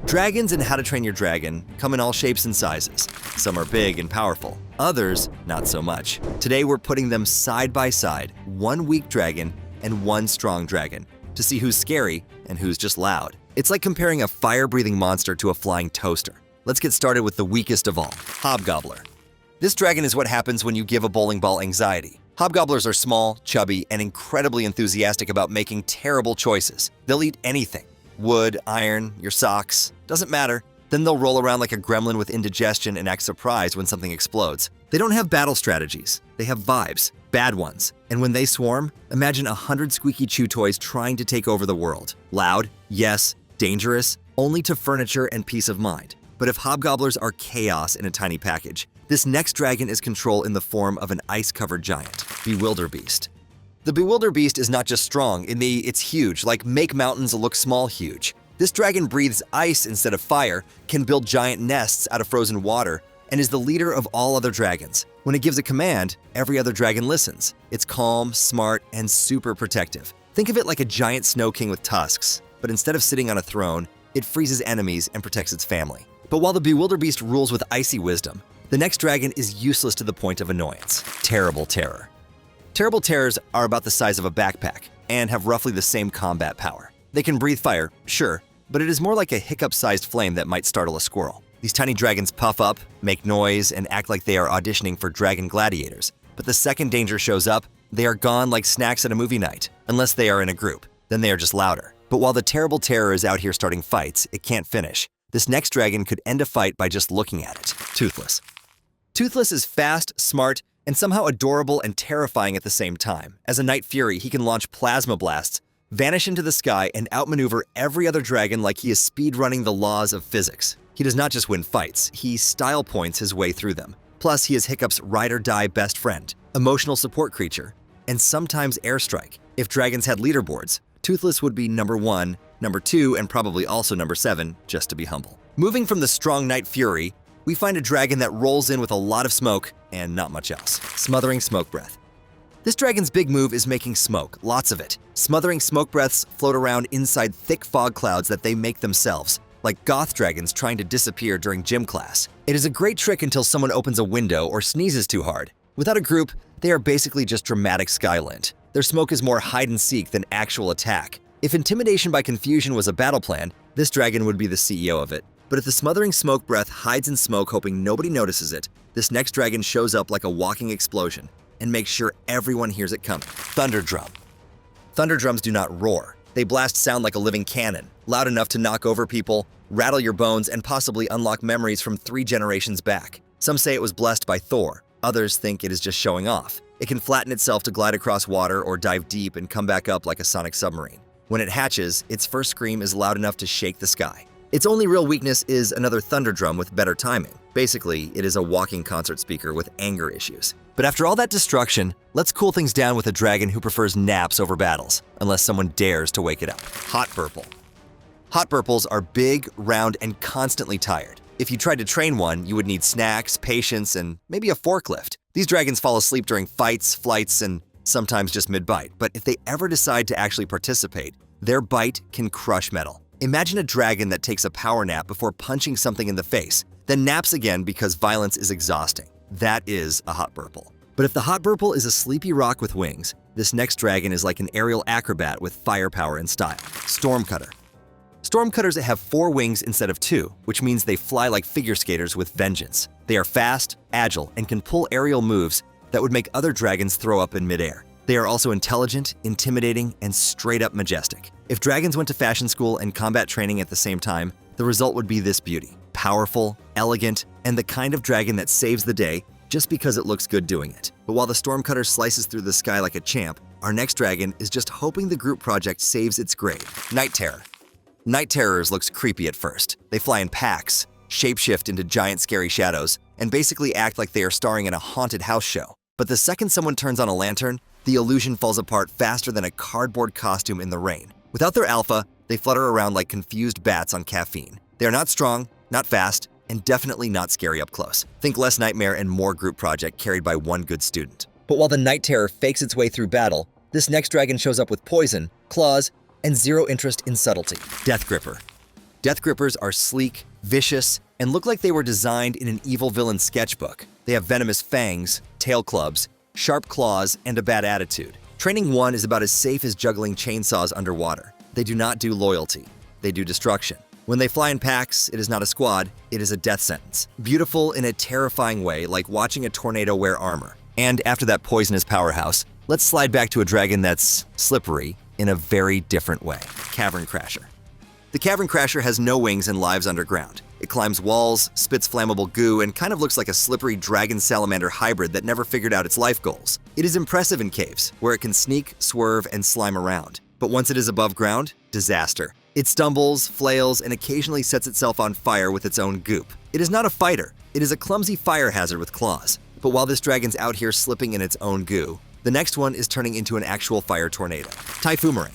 Dragons and How to Train Your Dragon come in all shapes and sizes. Some are big and powerful, others not so much. Today we're putting them side by side, one weak dragon and one strong dragon, to see who's scary and who's just loud. It's like comparing a fire-breathing monster to a flying toaster. Let's get started with the weakest of all, Hobgobler. This dragon is what happens when you give a bowling ball anxiety. Hobgobblers are small, chubby, and incredibly enthusiastic about making terrible choices. They'll eat anything. Wood, iron, your socks, doesn't matter. Then they'll roll around like a gremlin with indigestion and act surprised when something explodes. They don't have battle strategies. They have vibes, bad ones. And when they swarm, imagine 100 squeaky chew toys trying to take over the world. Loud, yes. Dangerous, only to furniture and peace of mind. But if Hobgobblers are chaos in a tiny package, this next dragon is control in the form of an ice-covered giant, Bewilderbeast. The Bewilderbeast is not just strong, it's huge, like make mountains look small huge. This dragon breathes ice instead of fire, can build giant nests out of frozen water, and is the leader of all other dragons. When it gives a command, every other dragon listens. It's calm, smart, and super protective. Think of it like a giant snow king with tusks, but instead of sitting on a throne, it freezes enemies and protects its family. But while the Bewilderbeast rules with icy wisdom, the next dragon is useless to the point of annoyance, Terrible Terror. Terrible Terrors are about the size of a backpack and have roughly the same combat power. They can breathe fire, sure, but it is more like a hiccup-sized flame that might startle a squirrel. These tiny dragons puff up, make noise, and act like they are auditioning for dragon gladiators. But the second danger shows up, they are gone like snacks at a movie night, unless they are in a group. Then they are just louder. But while the Terrible Terror is out here starting fights, it can't finish. This next dragon could end a fight by just looking at it. Toothless. Toothless is fast, smart, and somehow adorable and terrifying at the same time. As a Night Fury, he can launch plasma blasts, vanish into the sky, and outmaneuver every other dragon like he is speedrunning the laws of physics. He does not just win fights, he style points his way through them. Plus, he is Hiccup's ride-or-die best friend, emotional support creature, and sometimes airstrike. If dragons had leaderboards, Toothless would be number 1, number 2, and probably also number 7, just to be humble. Moving from the strong Night Fury, we find a dragon that rolls in with a lot of smoke and not much else. Smothering Smoke Breath. This dragon's big move is making smoke, lots of it. Smothering smoke breaths float around inside thick fog clouds that they make themselves, like goth dragons trying to disappear during gym class. It is a great trick until someone opens a window or sneezes too hard. Without a group, they are basically just dramatic skylint. Their smoke is more hide-and-seek than actual attack. If intimidation by confusion was a battle plan, this dragon would be the CEO of it. But if the Smothering Smoke Breath hides in smoke hoping nobody notices it, this next dragon shows up like a walking explosion and makes sure everyone hears it coming. Thunderdrum. Thunderdrums do not roar. They blast sound like a living cannon, loud enough to knock over people, rattle your bones, and possibly unlock memories from 3 generations back. Some say it was blessed by Thor. Others think it is just showing off. It can flatten itself to glide across water or dive deep and come back up like a sonic submarine. When it hatches, its first scream is loud enough to shake the sky. Its only real weakness is another Thunderdrum with better timing. Basically, it is a walking concert speaker with anger issues. But after all that destruction, let's cool things down with a dragon who prefers naps over battles, unless someone dares to wake it up. Hot Burple. Hot Burples are big, round, and constantly tired. If you tried to train one, you would need snacks, patience, and maybe a forklift. These dragons fall asleep during fights, flights, and sometimes just mid-bite. But if they ever decide to actually participate, their bite can crush metal. Imagine a dragon that takes a power nap before punching something in the face, then naps again because violence is exhausting. That is a Hot Burple. But if the Hot Burple is a sleepy rock with wings, this next dragon is like an aerial acrobat with firepower and style. Stormcutter. Stormcutters have 4 wings instead of 2, which means they fly like figure skaters with vengeance. They are fast, agile, and can pull aerial moves that would make other dragons throw up in midair. They are also intelligent, intimidating, and straight up majestic. If dragons went to fashion school and combat training at the same time, the result would be this beauty. Powerful, elegant, and the kind of dragon that saves the day just because it looks good doing it. But while the Stormcutter slices through the sky like a champ, our next dragon is just hoping the group project saves its grade. Night Terror. Night Terrors looks creepy at first. They fly in packs, shapeshift into giant scary shadows, and basically act like they are starring in a haunted house show. But the second someone turns on a lantern, the illusion falls apart faster than a cardboard costume in the rain. Without their alpha, they flutter around like confused bats on caffeine. They are not strong, not fast, and definitely not scary up close. Think less nightmare and more group project carried by one good student. But while the Night Terror fakes its way through battle, this next dragon shows up with poison, claws, and zero interest in subtlety. Death Gripper. Death Grippers are sleek, vicious, and look like they were designed in an evil villain sketchbook. They have venomous fangs, tail clubs, sharp claws, and a bad attitude. Training 1 is about as safe as juggling chainsaws underwater. They do not do loyalty. They do destruction. When they fly in packs, it is not a squad, it is a death sentence. Beautiful in a terrifying way, like watching a tornado wear armor. And after that poisonous powerhouse, let's slide back to a dragon that's slippery in a very different way. Cavern Crasher. The Cavern Crasher has no wings and lives underground. It climbs walls, spits flammable goo, and kind of looks like a slippery dragon-salamander hybrid that never figured out its life goals. It is impressive in caves, where it can sneak, swerve, and slime around. But once it is above ground, disaster. It stumbles, flails, and occasionally sets itself on fire with its own goop. It is not a fighter. It is a clumsy fire hazard with claws. But while this dragon's out here slipping in its own goo, the next one is turning into an actual fire tornado. Typhoon.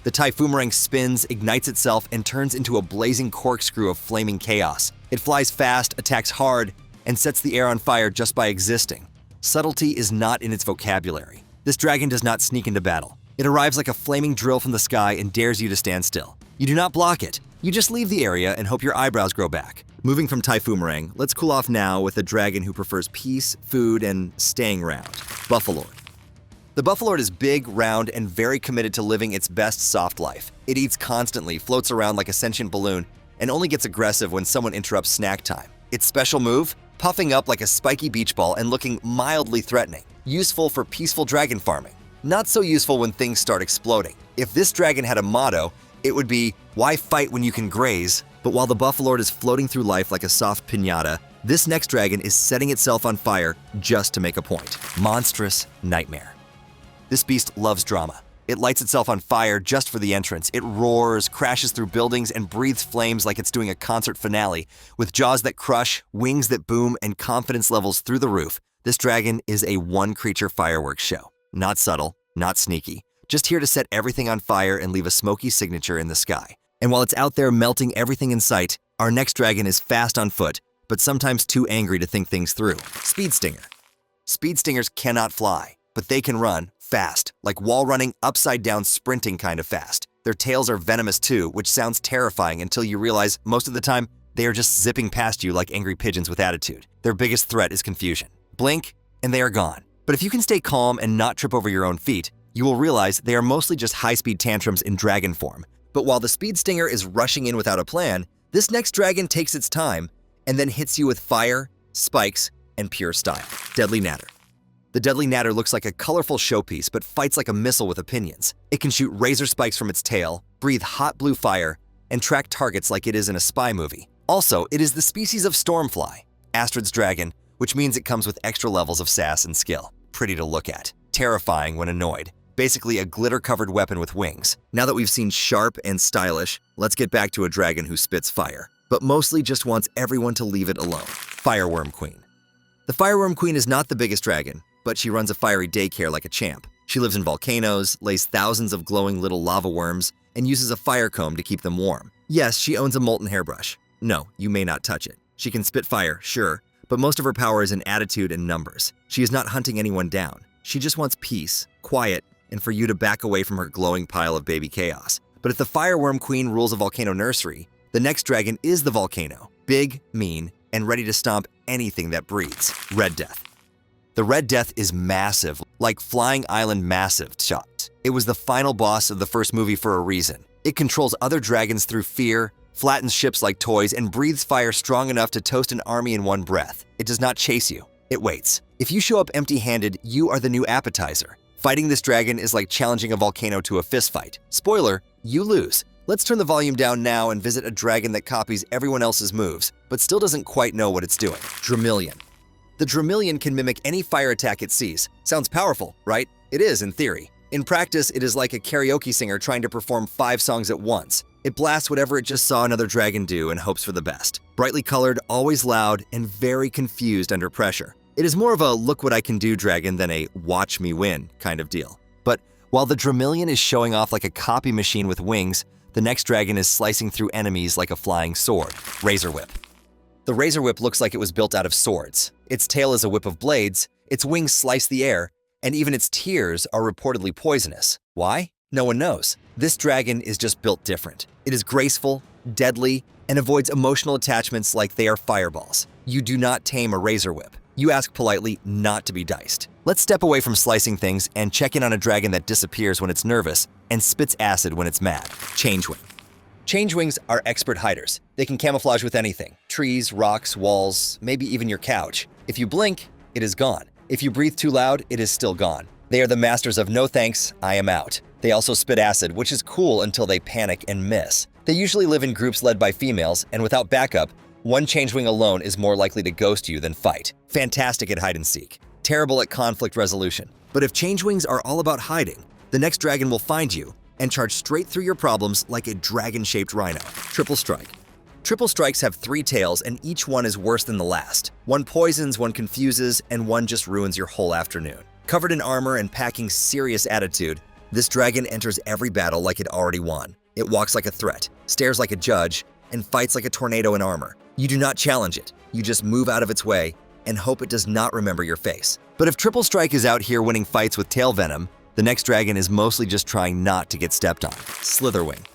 The Typhoon spins, ignites itself, and turns into a blazing corkscrew of flaming chaos. It flies fast, attacks hard, and sets the air on fire just by existing. Subtlety is not in its vocabulary. This dragon does not sneak into battle. It arrives like a flaming drill from the sky and dares you to stand still. You do not block it. You just leave the area and hope your eyebrows grow back. Moving from Typhoon, let's cool off now with a dragon who prefers peace, food, and staying round. Buffalord. The Buffalord is big, round, and very committed to living its best soft life. It eats constantly, floats around like a sentient balloon, and only gets aggressive when someone interrupts snack time. Its special move? Puffing up like a spiky beach ball and looking mildly threatening. Useful for peaceful dragon farming. Not so useful when things start exploding. If this dragon had a motto, it would be, "Why fight when you can graze?" But while the Buffalord is floating through life like a soft piñata, this next dragon is setting itself on fire just to make a point. Monsterous Nightmare. This beast loves drama. It lights itself on fire just for the entrance. It roars, crashes through buildings, and breathes flames like it's doing a concert finale. With jaws that crush, wings that boom, and confidence levels through the roof, this dragon is a one-creature fireworks show. Not subtle, not sneaky, just here to set everything on fire and leave a smoky signature in the sky. And while it's out there melting everything in sight, our next dragon is fast on foot, but sometimes too angry to think things through. Speed Stinger. Speed Stingers cannot fly, but they can run fast, like wall running, upside down sprinting kind of fast. Their tails are venomous too, which sounds terrifying until you realize most of the time they are just zipping past you like angry pigeons with attitude. Their biggest threat is confusion. Blink, and they are gone. But if you can stay calm and not trip over your own feet, you will realize they are mostly just high-speed tantrums in dragon form. But while the Speed Stinger is rushing in without a plan, this next dragon takes its time and then hits you with fire, spikes, and pure style. Deadly Natter. The Deadly Natter looks like a colorful showpiece but fights like a missile with opinions. It can shoot razor spikes from its tail, breathe hot blue fire, and track targets like it is in a spy movie. Also, it is the species of Stormfly, Astrid's dragon, which means it comes with extra levels of sass and skill. Pretty to look at. Terrifying when annoyed. Basically a glitter-covered weapon with wings. Now that we've seen sharp and stylish, let's get back to a dragon who spits fire, but mostly just wants everyone to leave it alone. Fireworm Queen. The Fireworm Queen is not the biggest dragon, but she runs a fiery daycare like a champ. She lives in volcanoes, lays thousands of glowing little lava worms, and uses a fire comb to keep them warm. Yes, she owns a molten hairbrush. No, you may not touch it. She can spit fire, sure, but most of her power is in attitude and numbers. She is not hunting anyone down. She just wants peace, quiet, and for you to back away from her glowing pile of baby chaos. But if the Fireworm Queen rules a volcano nursery, the next dragon is the volcano. Big, mean, and ready to stomp anything that breathes. Red Death. The Red Death is massive, like Flying Island Massive shot. It was the final boss of the first movie for a reason. It controls other dragons through fear, flattens ships like toys, and breathes fire strong enough to toast an army in one breath. It does not chase you. It waits. If you show up empty-handed, you are the new appetizer. Fighting this dragon is like challenging a volcano to a fistfight. Spoiler, you lose. Let's turn the volume down now and visit a dragon that copies everyone else's moves, but still doesn't quite know what it's doing. Dramillion. The Dramillion can mimic any fire attack it sees. Sounds powerful, right? It is in theory. In practice, it is like a karaoke singer trying to perform 5 songs at once. It blasts whatever it just saw another dragon do and hopes for the best. Brightly colored, always loud, and very confused under pressure. It is more of a look what I can do dragon than a watch me win kind of deal. But while the Dramillion is showing off like a copy machine with wings, the next dragon is slicing through enemies like a flying sword. Razor Whip. The Razor Whip looks like it was built out of swords. Its tail is a whip of blades, its wings slice the air, and even its tears are reportedly poisonous. Why? No one knows. This dragon is just built different. It is graceful, deadly, and avoids emotional attachments like they are fireballs. You do not tame a razor whip. You ask politely not to be diced. Let's step away from slicing things and check in on a dragon that disappears when it's nervous and spits acid when it's mad. Changewing. Changewings are expert hiders. They can camouflage with anything: trees, rocks, walls, maybe even your couch. If you blink, it is gone. If you breathe too loud, it is still gone. They are the masters of no thanks, I am out. They also spit acid, which is cool until they panic and miss. They usually live in groups led by females, and without backup, one Changewing alone is more likely to ghost you than fight. Fantastic at hide and seek. Terrible at conflict resolution. But if Changewings are all about hiding, the next dragon will find you and charge straight through your problems like a dragon-shaped rhino. Triple Strike. Triple Strikes have 3 tails, and each one is worse than the last. One poisons, one confuses, and one just ruins your whole afternoon. Covered in armor and packing serious attitude, this dragon enters every battle like it already won. It walks like a threat, stares like a judge, and fights like a tornado in armor. You do not challenge it. You just move out of its way and hope it does not remember your face. But if Triple Strike is out here winning fights with tail venom, the next dragon is mostly just trying not to get stepped on. Slitherwing.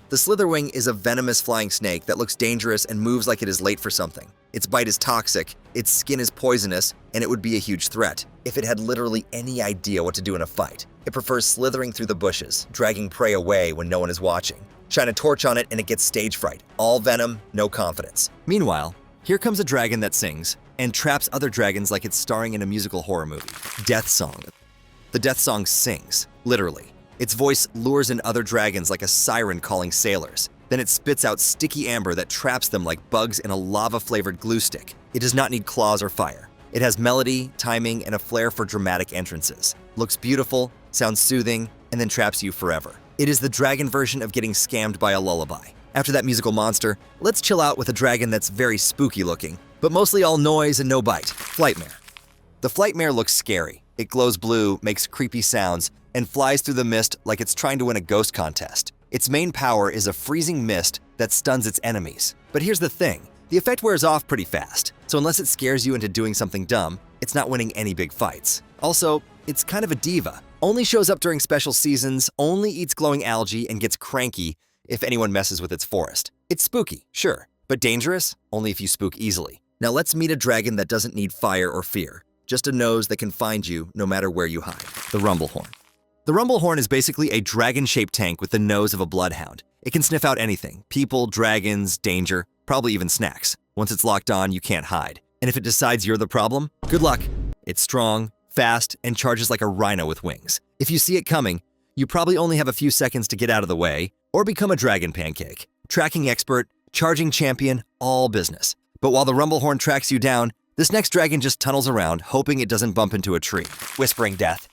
The Slitherwing is a venomous flying snake that looks dangerous and moves like it is late for something. Its bite is toxic, its skin is poisonous, and it would be a huge threat if it had literally any idea what to do in a fight. It prefers slithering through the bushes, dragging prey away when no one is watching. Shine a torch on it and it gets stage fright. All venom, no confidence. Meanwhile, here comes a dragon that sings and traps other dragons like it's starring in a musical horror movie. Deathsong. The Deathsong sings, literally. Its voice lures in other dragons like a siren calling sailors. Then it spits out sticky amber that traps them like bugs in a lava-flavored glue stick. It does not need claws or fire. It has melody, timing, and a flair for dramatic entrances. Looks beautiful, sounds soothing, and then traps you forever. It is the dragon version of getting scammed by a lullaby. After that musical monster, let's chill out with a dragon that's very spooky looking, but mostly all noise and no bite. Flightmare. The Flightmare looks scary. It glows blue, makes creepy sounds, and flies through the mist like it's trying to win a ghost contest. Its main power is a freezing mist that stuns its enemies. But here's the thing, the effect wears off pretty fast, so unless it scares you into doing something dumb, it's not winning any big fights. Also, it's kind of a diva. Only shows up during special seasons, only eats glowing algae, and gets cranky if anyone messes with its forest. It's spooky, sure, but dangerous only if you spook easily. Now let's meet a dragon that doesn't need fire or fear, just a nose that can find you no matter where you hide. The Rumblehorn. The Rumblehorn is basically a dragon-shaped tank with the nose of a bloodhound. It can sniff out anything: people, dragons, danger, probably even snacks. Once it's locked on, you can't hide. And if it decides you're the problem, good luck. It's strong, fast, and charges like a rhino with wings. If you see it coming, you probably only have a few seconds to get out of the way or become a dragon pancake. Tracking expert, charging champion, all business. But while the Rumblehorn tracks you down, this next dragon just tunnels around, hoping it doesn't bump into a tree. Whispering Death.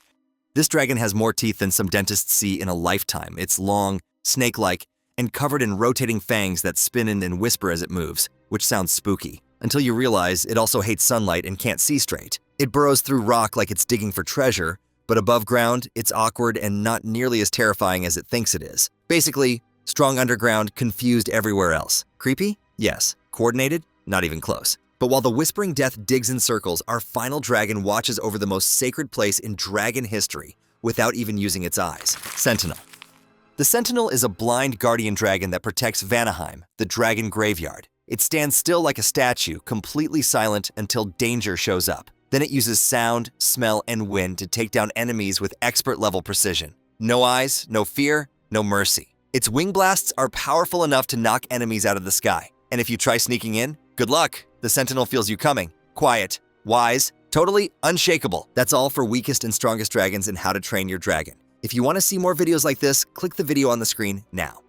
This dragon has more teeth than some dentists see in a lifetime. It's long, snake-like, and covered in rotating fangs that spin in and whisper as it moves, which sounds spooky, until you realize it also hates sunlight and can't see straight. It burrows through rock like it's digging for treasure, but above ground, it's awkward and not nearly as terrifying as it thinks it is. Basically, strong underground, confused everywhere else. Creepy? Yes. Coordinated? Not even close. But while the Whispering Death digs in circles, our final dragon watches over the most sacred place in dragon history without even using its eyes. Sentinel. The Sentinel is a blind guardian dragon that protects Vanaheim, the dragon graveyard. It stands still like a statue, completely silent until danger shows up. Then it uses sound, smell, and wind to take down enemies with expert-level precision. No eyes, no fear, no mercy. Its wing blasts are powerful enough to knock enemies out of the sky. And if you try sneaking in, good luck. The Sentinel feels you coming. Quiet, wise, totally unshakable. That's all for weakest and strongest dragons and how to train your dragon. If you want to see more videos like this, click the video on the screen now.